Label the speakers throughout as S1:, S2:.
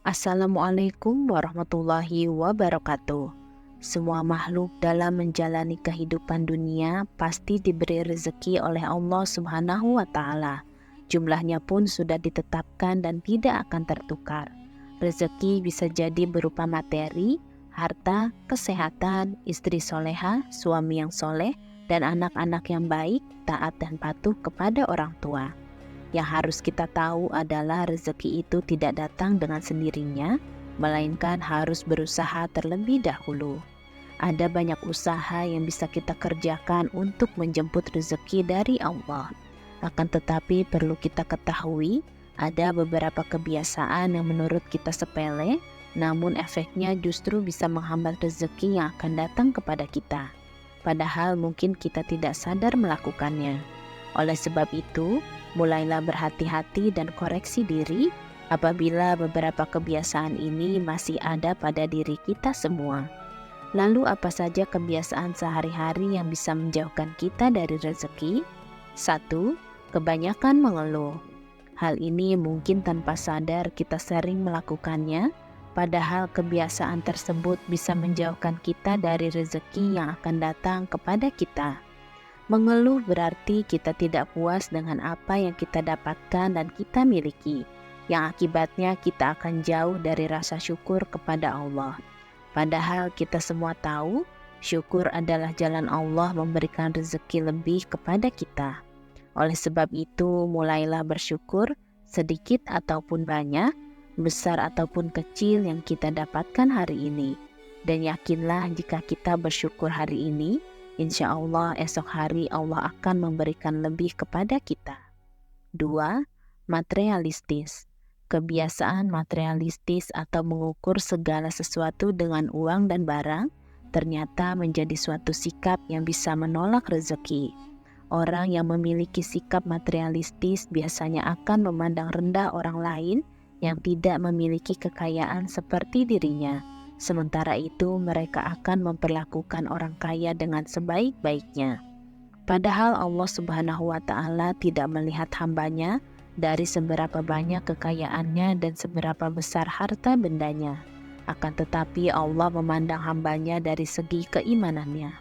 S1: Assalamualaikum warahmatullahi wabarakatuh. Semua makhluk dalam menjalani kehidupan dunia pasti diberi rezeki oleh Allah Subhanahu wa Ta'ala. Jumlahnya pun sudah ditetapkan dan tidak akan tertukar. Rezeki bisa jadi berupa materi, harta, kesehatan, istri soleha, suami yang soleh, dan anak-anak yang baik, taat dan patuh kepada orang tua. Yang harus kita tahu adalah rezeki itu tidak datang dengan sendirinya, melainkan harus berusaha terlebih dahulu. Ada banyak usaha yang bisa kita kerjakan untuk menjemput rezeki dari Allah. Akan tetapi perlu kita ketahui, ada beberapa kebiasaan yang menurut kita sepele, namun efeknya justru bisa menghambat rezeki yang akan datang kepada kita. Padahal mungkin kita tidak sadar melakukannya. Oleh sebab itu, mulailah berhati-hati dan koreksi diri apabila beberapa kebiasaan ini masih ada pada diri kita semua. Lalu apa saja kebiasaan sehari-hari yang bisa menjauhkan kita dari rezeki? 1. Kebanyakan mengeluh. Hal ini mungkin tanpa sadar kita sering melakukannya, padahal kebiasaan tersebut bisa menjauhkan kita dari rezeki yang akan datang kepada kita. Mengeluh berarti kita tidak puas dengan apa yang kita dapatkan dan kita miliki, yang akibatnya kita akan jauh dari rasa syukur kepada Allah. Padahal kita semua tahu, syukur adalah jalan Allah memberikan rezeki lebih kepada kita. Oleh sebab itu, mulailah bersyukur, sedikit ataupun banyak, besar ataupun kecil yang kita dapatkan hari ini. Dan yakinlah jika kita bersyukur hari ini, insya Allah esok hari Allah akan memberikan lebih kepada kita. 2. Materialistis. Kebiasaan materialistis atau mengukur segala sesuatu dengan uang dan barang ternyata menjadi suatu sikap yang bisa menolak rezeki. Orang yang memiliki sikap materialistis biasanya akan memandang rendah orang lain yang tidak memiliki kekayaan seperti dirinya. Sementara itu mereka akan memperlakukan orang kaya dengan sebaik-baiknya. Padahal Allah Subhanahu wa Ta'ala tidak melihat hambanya dari seberapa banyak kekayaannya dan seberapa besar harta bendanya. Akan tetapi Allah memandang hambanya dari segi keimanannya.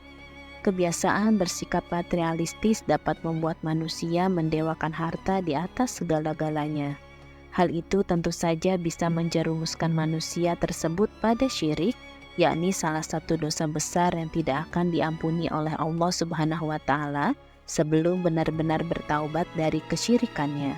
S1: Kebiasaan bersikap materialistis dapat membuat manusia mendewakan harta di atas segala-galanya. Hal itu tentu saja bisa menjerumuskan manusia tersebut pada syirik, yakni salah satu dosa besar yang tidak akan diampuni oleh Allah Subhanahu wa Ta'ala sebelum benar-benar bertaubat dari kesyirikannya.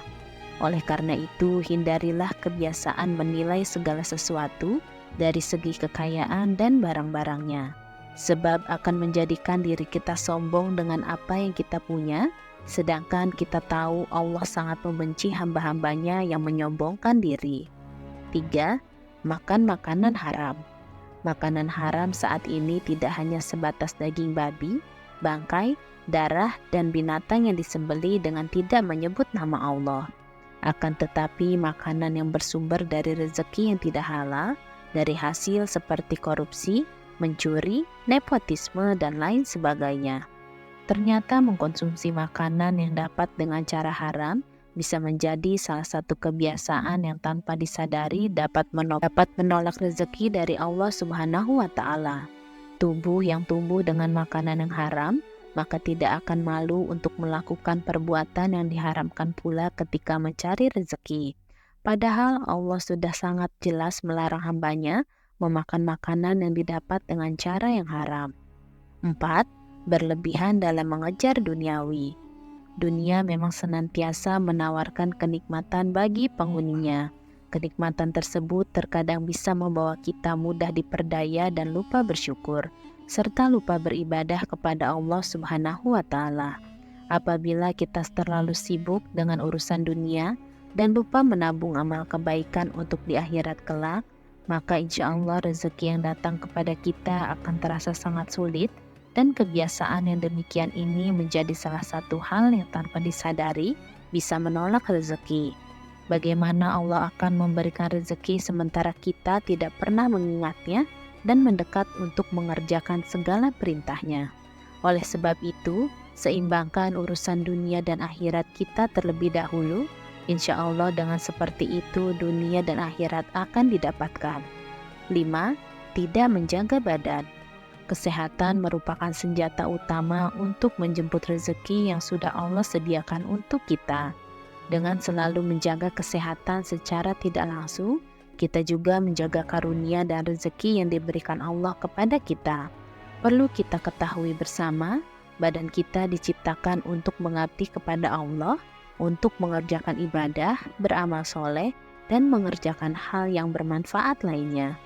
S1: Oleh karena itu, hindarilah kebiasaan menilai segala sesuatu dari segi kekayaan dan barang-barangnya, sebab akan menjadikan diri kita sombong dengan apa yang kita punya, sedangkan kita tahu Allah sangat membenci hamba-hambanya yang menyombongkan diri. 3. Makan makanan haram. Makanan haram saat ini tidak hanya sebatas daging babi, bangkai, darah, dan binatang yang disembelih dengan tidak menyebut nama Allah. Akan tetapi makanan yang bersumber dari rezeki yang tidak halal, dari hasil seperti korupsi, mencuri, nepotisme, dan lain sebagainya. Ternyata mengkonsumsi makanan yang dapat dengan cara haram bisa menjadi salah satu kebiasaan yang tanpa disadari dapat menolak rezeki dari Allah Subhanahu wa Ta'ala. Tubuh yang tumbuh dengan makanan yang haram maka tidak akan malu untuk melakukan perbuatan yang diharamkan pula ketika mencari rezeki. Padahal Allah sudah sangat jelas melarang hambanya memakan makanan yang didapat dengan cara yang haram. 4. Berlebihan dalam mengejar duniawi. Dunia memang senantiasa menawarkan kenikmatan bagi penghuninya. Kenikmatan tersebut terkadang bisa membawa kita mudah diperdaya dan lupa bersyukur, serta lupa beribadah kepada Allah Subhanahu wa Ta'ala. Apabila kita terlalu sibuk dengan urusan dunia dan lupa menabung amal kebaikan untuk di akhirat kelak, maka insya Allah rezeki yang datang kepada kita akan terasa sangat sulit, dan kebiasaan yang demikian ini menjadi salah satu hal yang tanpa disadari bisa menolak rezeki. Bagaimana Allah akan memberikan rezeki sementara kita tidak pernah mengingatnya dan mendekat untuk mengerjakan segala perintahnya. Oleh sebab itu, seimbangkan urusan dunia dan akhirat kita terlebih dahulu, Insya Allah dengan seperti itu dunia dan akhirat akan didapatkan. 5. Tidak menjaga badan. Kesehatan merupakan senjata utama untuk menjemput rezeki yang sudah Allah sediakan untuk kita. Dengan selalu menjaga kesehatan secara tidak langsung, kita juga menjaga karunia dan rezeki yang diberikan Allah kepada kita. Perlu kita ketahui bersama, badan kita diciptakan untuk mengabdi kepada Allah, untuk mengerjakan ibadah, beramal soleh, dan mengerjakan hal yang bermanfaat lainnya.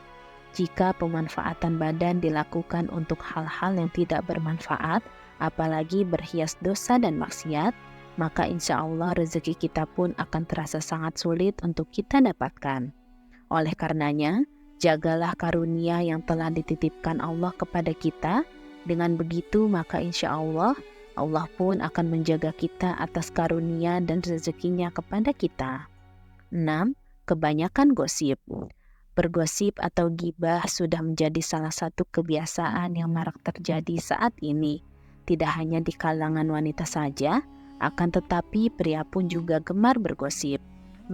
S1: Jika pemanfaatan badan dilakukan untuk hal-hal yang tidak bermanfaat, apalagi berhias dosa dan maksiat, maka insya Allah rezeki kita pun akan terasa sangat sulit untuk kita dapatkan. Oleh karenanya, jagalah karunia yang telah dititipkan Allah kepada kita. Dengan begitu, maka insya Allah, Allah pun akan menjaga kita atas karunia dan rezekinya kepada kita. 6. Kebanyakan gosip. Bergosip atau gibah sudah menjadi salah satu kebiasaan yang marak terjadi saat ini. Tidak hanya di kalangan wanita saja, akan tetapi pria pun juga gemar bergosip.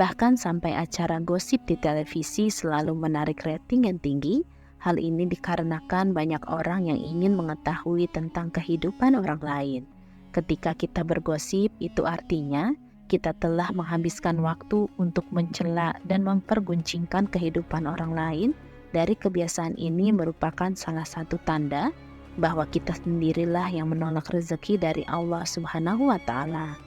S1: Bahkan sampai acara gosip di televisi selalu menarik rating yang tinggi. Hal ini dikarenakan banyak orang yang ingin mengetahui tentang kehidupan orang lain. Ketika kita bergosip, itu artinya kita telah menghabiskan waktu untuk mencela dan memperguncingkan kehidupan orang lain. Dari kebiasaan ini merupakan salah satu tanda bahwa kita sendirilah yang menolak rezeki dari Allah Subhanahu wa Ta'ala.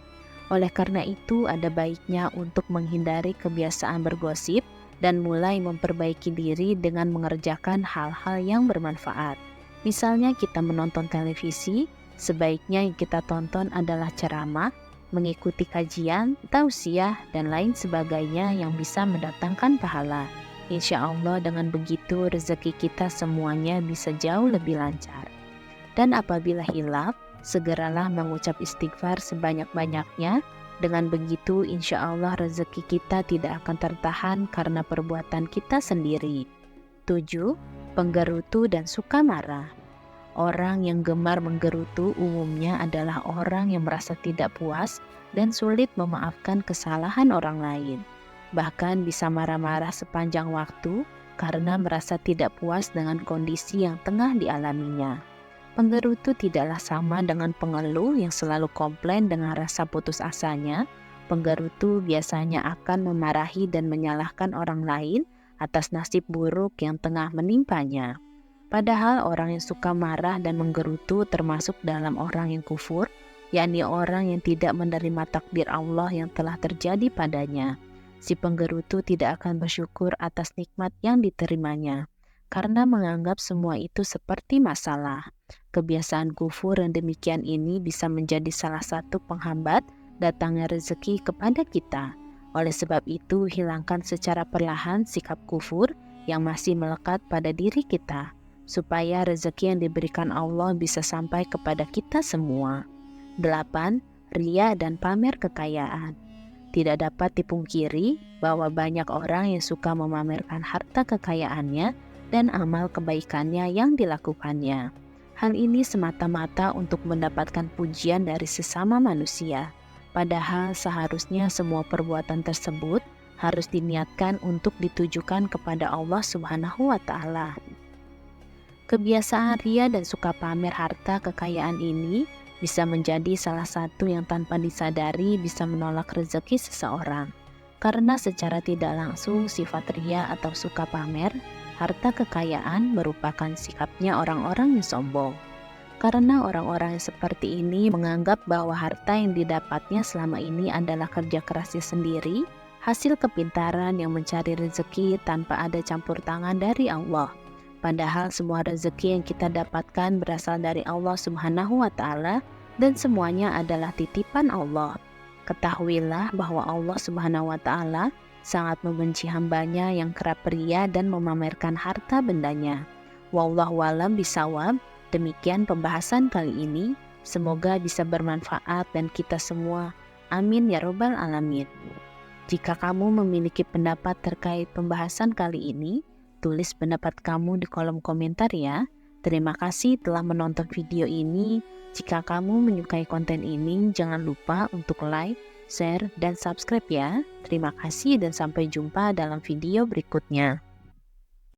S1: Oleh karena itu, ada baiknya untuk menghindari kebiasaan bergosip dan mulai memperbaiki diri dengan mengerjakan hal-hal yang bermanfaat. Misalnya kita menonton televisi, sebaiknya yang kita tonton adalah ceramah, mengikuti kajian, tausiah, dan lain sebagainya yang bisa mendatangkan pahala. Insya Allah dengan begitu rezeki kita semuanya bisa jauh lebih lancar. Dan apabila hilaf, segeralah mengucap istighfar sebanyak-banyaknya. Dengan begitu insya Allah rezeki kita tidak akan tertahan karena perbuatan kita sendiri. 7. Penggerutu dan suka marah. Orang yang gemar menggerutu umumnya adalah orang yang merasa tidak puas dan sulit memaafkan kesalahan orang lain. Bahkan bisa marah-marah sepanjang waktu karena merasa tidak puas dengan kondisi yang tengah dialaminya. Penggerutu tidaklah sama dengan pengeluh yang selalu komplain dengan rasa putus asanya. Penggerutu biasanya akan memarahi dan menyalahkan orang lain atas nasib buruk yang tengah menimpanya. Padahal orang yang suka marah dan menggerutu termasuk dalam orang yang kufur, yakni orang yang tidak menerima takdir Allah yang telah terjadi padanya. Si penggerutu tidak akan bersyukur atas nikmat yang diterimanya, karena menganggap semua itu seperti masalah. Kebiasaan kufur yang demikian ini bisa menjadi salah satu penghambat datangnya rezeki kepada kita. Oleh sebab itu, hilangkan secara perlahan sikap kufur yang masih melekat pada diri kita, supaya rezeki yang diberikan Allah bisa sampai kepada kita semua. 8. Ria dan pamer kekayaan. Tidak dapat dipungkiri bahwa banyak orang yang suka memamerkan harta kekayaannya dan amal kebaikannya yang dilakukannya. Hal ini semata-mata untuk mendapatkan pujian dari sesama manusia. Padahal seharusnya semua perbuatan tersebut harus diniatkan untuk ditujukan kepada Allah Subhanahu wa Ta'ala. Kebiasaan ria dan suka pamer harta kekayaan ini bisa menjadi salah satu yang tanpa disadari bisa menolak rezeki seseorang. Karena secara tidak langsung sifat ria atau suka pamer harta kekayaan merupakan sikapnya orang-orang yang sombong. Karena orang-orang yang seperti ini menganggap bahwa harta yang didapatnya selama ini adalah kerja kerasnya sendiri, hasil kepintaran yang mencari rezeki tanpa ada campur tangan dari Allah. Padahal semua rezeki yang kita dapatkan berasal dari Allah Subhanahu wa Ta'ala dan semuanya adalah titipan Allah. Ketahuilah bahwa Allah Subhanahu wa Ta'ala sangat membenci hambanya yang kerap ria dan memamerkan harta bendanya. Wallahu a'lam bishawab. Demikian pembahasan kali ini. Semoga bisa bermanfaat dan kita semua. Amin ya robbal alamin. Jika kamu memiliki pendapat terkait pembahasan kali ini, tulis pendapat kamu di kolom komentar ya. Terima kasih telah menonton video ini. Jika kamu menyukai konten ini, jangan lupa untuk like, share, dan subscribe ya. Terima kasih dan sampai jumpa dalam video berikutnya.